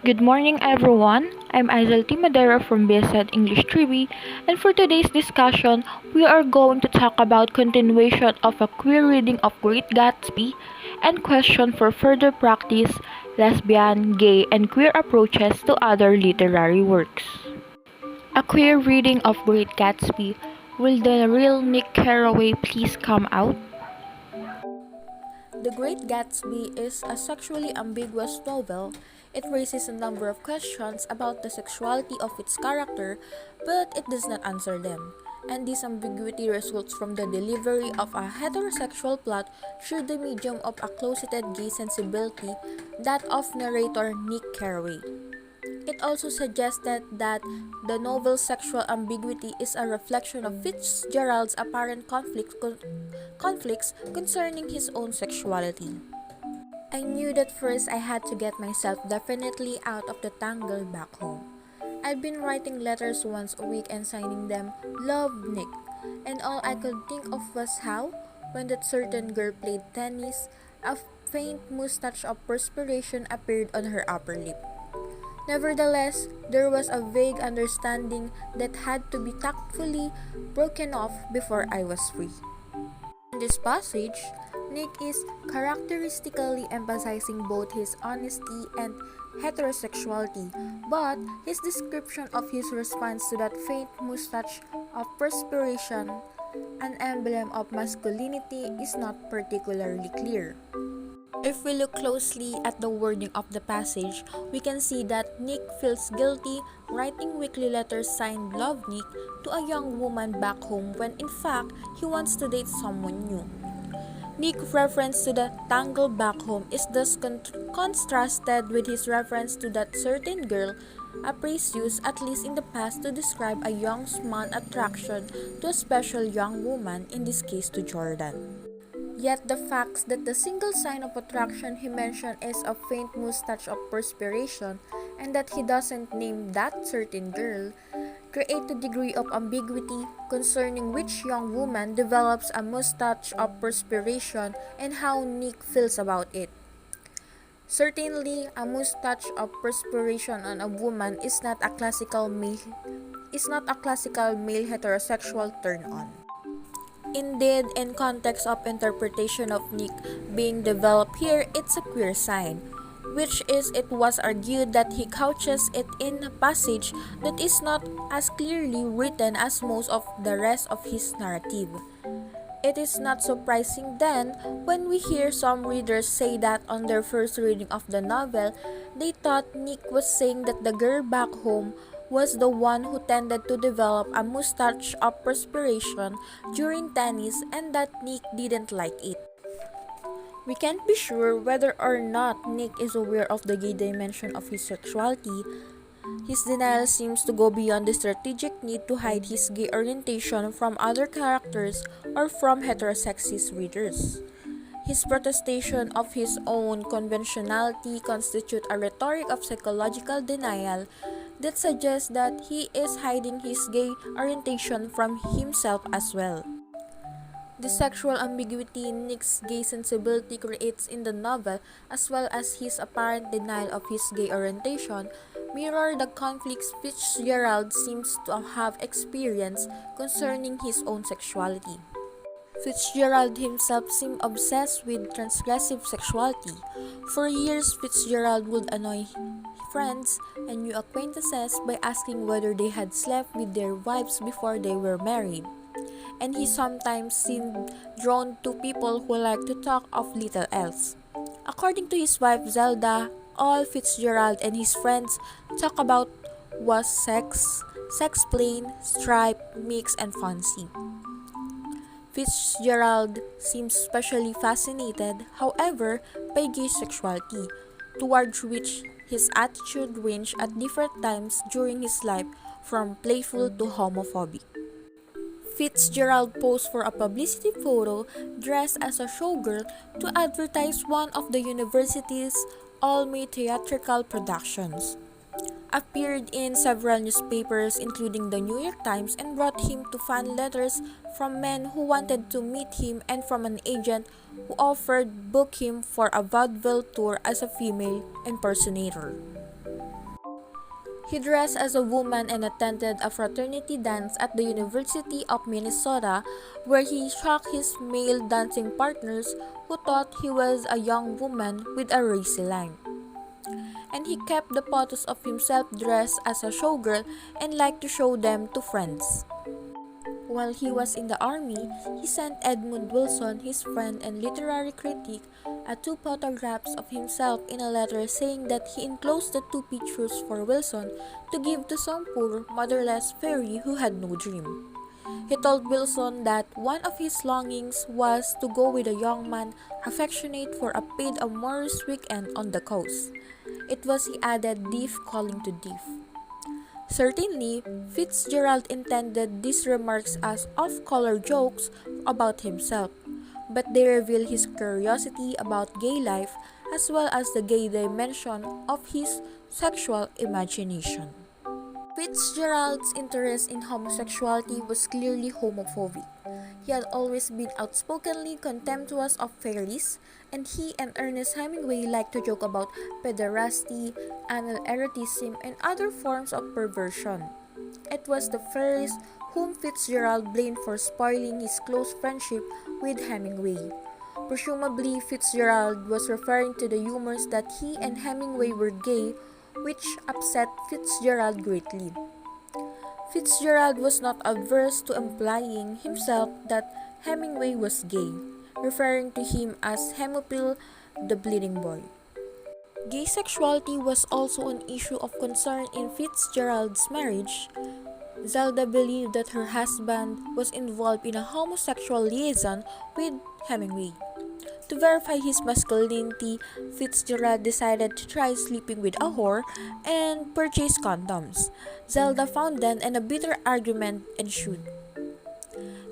Good morning, everyone. I'm Aizalti Madera from BSED English 3B, and for today's discussion, we are going to talk about continuation of a queer reading of Great Gatsby and question for further practice lesbian, gay, and queer approaches to other literary works. A queer reading of Great Gatsby. Will the real Nick Carraway please come out? The Great Gatsby is a sexually ambiguous novel. It raises a number of questions about the sexuality of its character, but it does not answer them. And this ambiguity results from the delivery of a heterosexual plot through the medium of a closeted gay sensibility, that of narrator Nick Carraway. It also suggested that the novel's sexual ambiguity is a reflection of Fitzgerald's apparent conflicts concerning his own sexuality. I knew that first I had to get myself definitely out of the tangle back home. I've been writing letters once a week and signing them "Love Nick," and all I could think of was how, when that certain girl played tennis, a faint mustache of perspiration appeared on her upper lip. Nevertheless, there was a vague understanding that had to be tactfully broken off before I was free. In this passage, Nick is characteristically emphasizing both his honesty and heterosexuality, but his description of his response to that faint mustache of perspiration, an emblem of masculinity, is not particularly clear. If we look closely at the wording of the passage, we can see that Nick feels guilty writing weekly letters signed "Love Nick" to a young woman back home when in fact he wants to date someone new. Nick's reference to the tangle back home is thus contrasted with his reference to that certain girl, a phrase used at least in the past to describe a young man's attraction to a special young woman, in this case to Jordan. Yet the fact that the single sign of attraction he mentioned is a faint mustache of perspiration, and that he doesn't name that certain girl, create a degree of ambiguity concerning which young woman develops a mustache of perspiration and how Nick feels about it. Certainly, a mustache of perspiration on a woman is not a classical male heterosexual turn on. Indeed, in context of interpretation of Nick being developed here, it's a queer sign, which is it was argued that he couches it in a passage that is not as clearly written as most of the rest of his narrative. It is not surprising then when we hear some readers say that on their first reading of the novel, they thought Nick was saying that the girl back home was the one who tended to develop a mustache of perspiration during tennis and that Nick didn't like it. We can't be sure whether or not Nick is aware of the gay dimension of his sexuality. His denial seems to go beyond the strategic need to hide his gay orientation from other characters or from heterosexist readers. His protestation of his own conventionality constitutes a rhetoric of psychological denial that suggests that he is hiding his gay orientation from himself as well. The sexual ambiguity Nick's gay sensibility creates in the novel, as well as his apparent denial of his gay orientation, mirror the conflicts Fitzgerald seems to have experienced concerning his own sexuality. Fitzgerald himself seemed obsessed with transgressive sexuality. For years, Fitzgerald would annoy friends and new acquaintances by asking whether they had slept with their wives before they were married. And he sometimes seemed drawn to people who liked to talk of little else. According to his wife Zelda, all Fitzgerald and his friends talk about was sex plain, stripe, mix, and fancy. Fitzgerald seems especially fascinated, however, by gay sexuality, towards which his attitude ranged at different times during his life, from playful to homophobic. Fitzgerald posed for a publicity photo dressed as a showgirl to advertise one of the university's all-male theatrical productions. Appeared in several newspapers including the New York Times, and brought him to fan letters from men who wanted to meet him and from an agent who offered book him for a vaudeville tour as a female impersonator. He dressed as a woman and attended a fraternity dance at the University of Minnesota, where he shocked his male dancing partners who thought he was a young woman with a racy line. And he kept the photos of himself dressed as a showgirl and liked to show them to friends. While he was in the army, he sent Edmund Wilson, his friend and literary critic, two photographs of himself in a letter saying that he enclosed the two pictures for Wilson to give to some poor, motherless fairy who had no dream. He told Wilson that one of his longings was to go with a young man affectionate for a paid amorous weekend on the coast. It was, he added, deaf calling to deaf. Certainly, Fitzgerald intended these remarks as off-color jokes about himself, but they reveal his curiosity about gay life as well as the gay dimension of his sexual imagination. Fitzgerald's interest in homosexuality was clearly homophobic. He had always been outspokenly contemptuous of fairies, and he and Ernest Hemingway liked to joke about pederasty, anal eroticism, and other forms of perversion. It was the fairies whom Fitzgerald blamed for spoiling his close friendship with Hemingway. Presumably, Fitzgerald was referring to the rumors that he and Hemingway were gay, which upset Fitzgerald greatly. Fitzgerald was not averse to implying himself that Hemingway was gay, referring to him as Hemophile, the bleeding boy. Gay sexuality was also an issue of concern in Fitzgerald's marriage. Zelda believed that her husband was involved in a homosexual liaison with Hemingway. To verify his masculinity, Fitzgerald decided to try sleeping with a whore and purchase condoms. Zelda found them and a bitter argument ensued.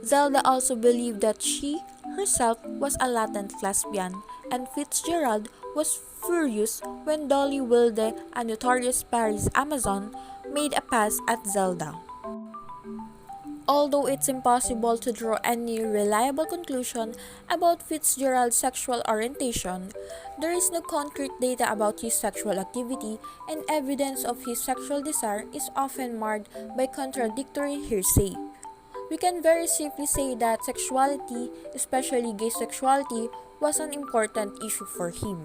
Zelda also believed that she herself was a latent lesbian, and Fitzgerald was furious when Dolly Wilde, a notorious Paris Amazon, made a pass at Zelda. Although it's impossible to draw any reliable conclusion about Fitzgerald's sexual orientation, there is no concrete data about his sexual activity, and evidence of his sexual desire is often marred by contradictory hearsay. We can very safely say that sexuality, especially gay sexuality, was an important issue for him.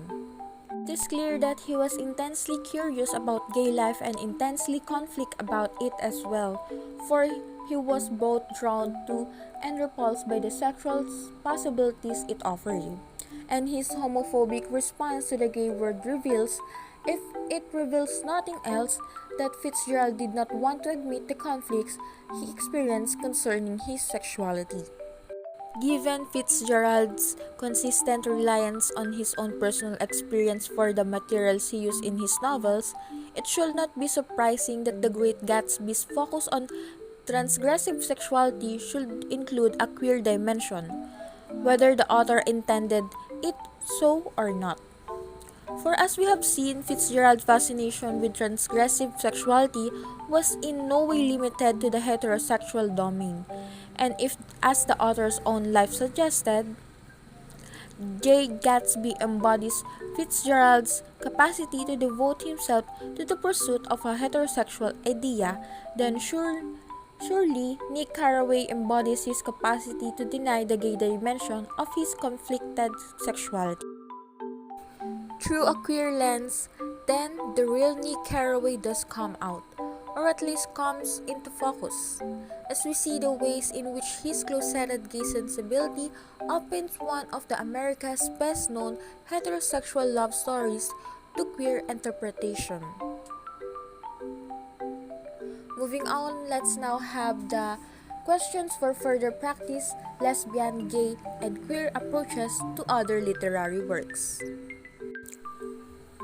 It is clear that he was intensely curious about gay life and intensely conflicted about it as well, for he was both drawn to and repulsed by the sexual possibilities it offered. And his homophobic response to the gay word reveals, if it reveals nothing else, that Fitzgerald did not want to admit the conflicts he experienced concerning his sexuality. Given Fitzgerald's consistent reliance on his own personal experience for the materials he used in his novels, it should not be surprising that The Great Gatsby's focus on transgressive sexuality should include a queer dimension, whether the author intended it so or not. For as we have seen, Fitzgerald's fascination with transgressive sexuality was in no way limited to the heterosexual domain, and if, as the author's own life suggested, J. Gatsby embodies Fitzgerald's capacity to devote himself to the pursuit of a heterosexual idea, then surely Nick Carraway embodies his capacity to deny the gay dimension of his conflicted sexuality. Through a queer lens, then the real Nick Carraway does come out, or at least comes into focus, as we see the ways in which his closeted gay sensibility opens one of the America's best-known heterosexual love stories to queer interpretation. Moving on, let's now have the questions for further practice, lesbian, gay, and queer approaches to other literary works.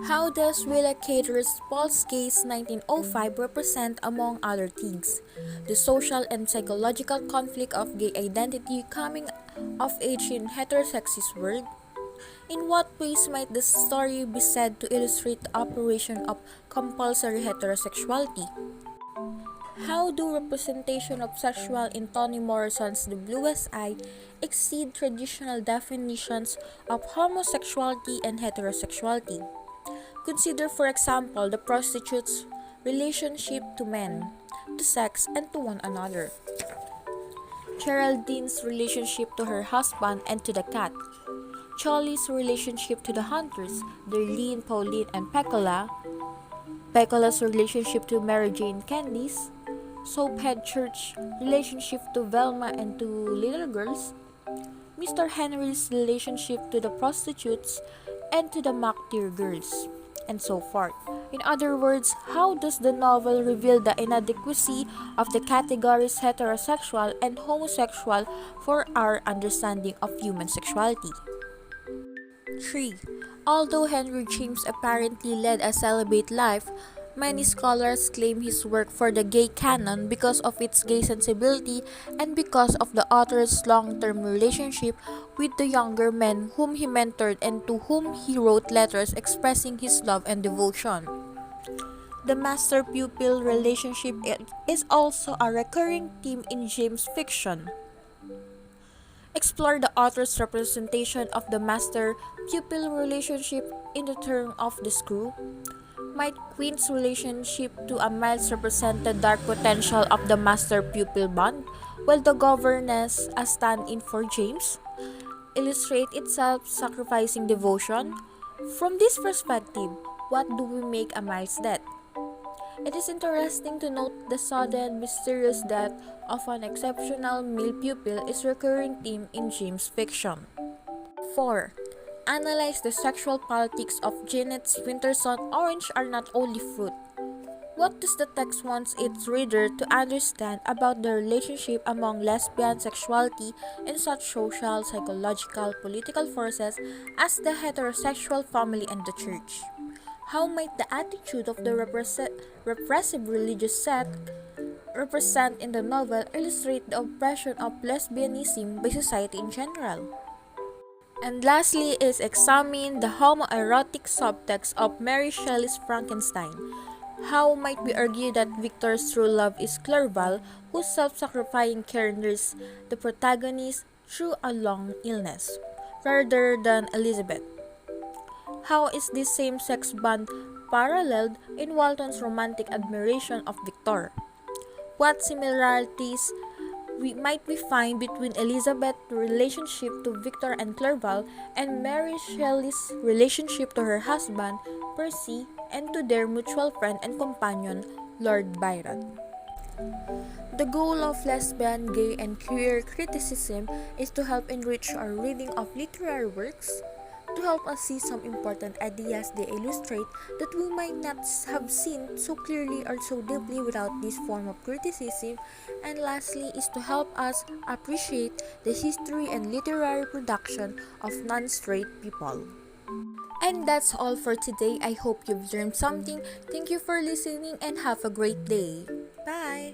How does Willa Cather's Paul's Case 1905 represent, among other things, the social and psychological conflict of gay identity coming of age in heterosexist world? In what ways might the story be said to illustrate the operation of compulsory heterosexuality? How do representation of sexual in Toni Morrison's The Bluest Eye exceed traditional definitions of homosexuality and heterosexuality? Consider, for example, the prostitute's relationship to men, to sex, and to one another. Geraldine's relationship to her husband and to the cat. Charlie's relationship to the hunters, Darlene, Pauline, and Peccola. Peccola's relationship to Mary Jane Candice. Soaphead Church relationship to Velma and to little girls. Mr. Henry's relationship to the prostitutes and to the McTeer girls, and so forth. In other words, how does the novel reveal the inadequacy of the categories heterosexual and homosexual for our understanding of human sexuality? 3. Although Henry James apparently led a celibate life, many scholars claim his work for the gay canon because of its gay sensibility and because of the author's long-term relationship with the younger men whom he mentored and to whom he wrote letters expressing his love and devotion. The master-pupil relationship is also a recurring theme in James' fiction. Explore the author's representation of the master-pupil relationship in the term of the screw. Might Queen's relationship to a Miles represent the dark potential of the master-pupil bond, while the governess, a stand-in for James, illustrate its self-sacrificing devotion? From this perspective, what do we make a Miles' death? It is interesting to note the sudden, mysterious death of an exceptional male pupil is a recurring theme in James' fiction. 4. Analyze the sexual politics of Jeanette's Winterson Orange are not only fruit. What does the text want its reader to understand about the relationship among lesbian sexuality and such social, psychological, political forces as the heterosexual family and the church? How might the attitude of the repressive religious sect represent in the novel illustrate the oppression of lesbianism by society in general? And lastly is examine the homoerotic subtext of Mary Shelley's Frankenstein. How might we argue that Victor's true love is Clerval, whose self-sacrificing care nursed the protagonist through a long illness, rather than Elizabeth? How is this same-sex bond paralleled in Walton's romantic admiration of Victor? What similarities might we find between Elizabeth's relationship to Victor and Clerval and Mary Shelley's relationship to her husband, Percy, and to their mutual friend and companion, Lord Byron? The goal of lesbian, gay, and queer criticism is to help enrich our reading of literary works, to help us see some important ideas they illustrate that we might not have seen so clearly or so deeply without this form of criticism, and lastly is to help us appreciate the history and literary production of non-straight people. And that's all for today. I hope you've learned something. Thank you for listening and have a great day. Bye!